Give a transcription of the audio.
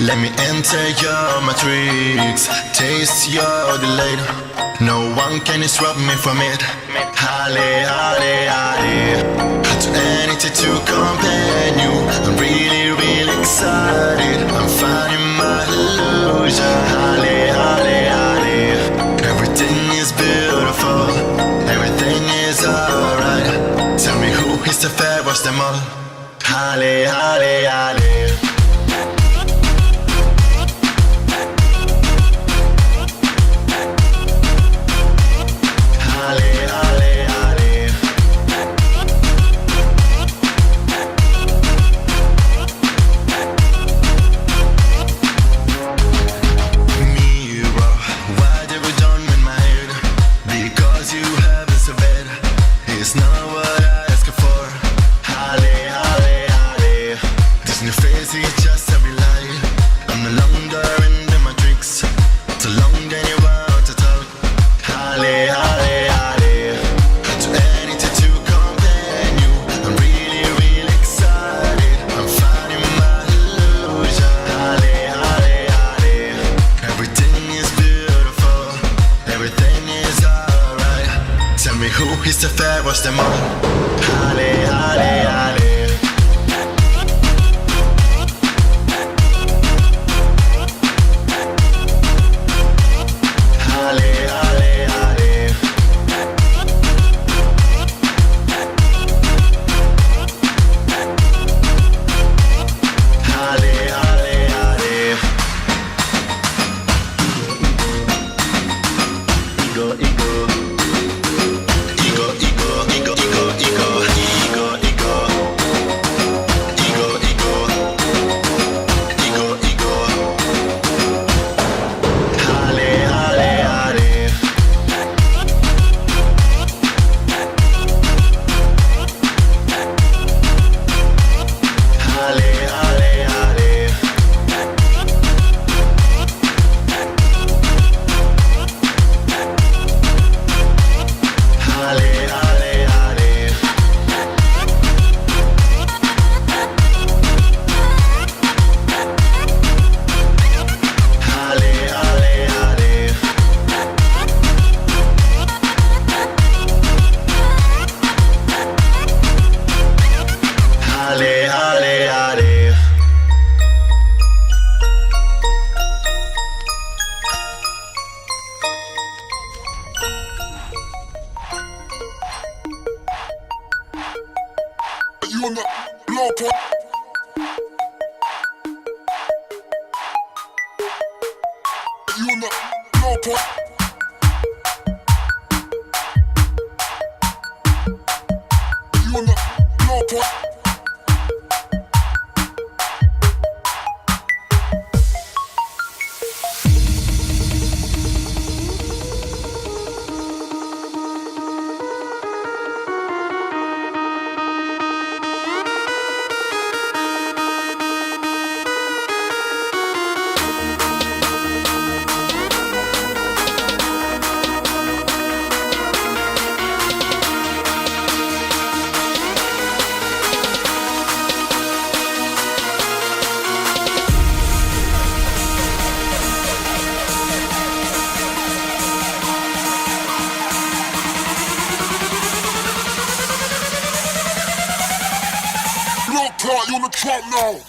Let me enter your matrix, taste your delight. No one can disrupt me from it. Halle, halle, halle. I do anything to compare you. I'm really, really excited. I'm finding my illusion. Halle, halle, halle. Everything is beautiful. Everything is alright. Tell me who is the fairest them all. Halle, halle, halle. Who is the fairest them all? Halle, halle, halle. Halle, halle, halle. Halle, halle, halle. Ego, ego. You on the low point. You on the low point. You on the low point. You on the trap now.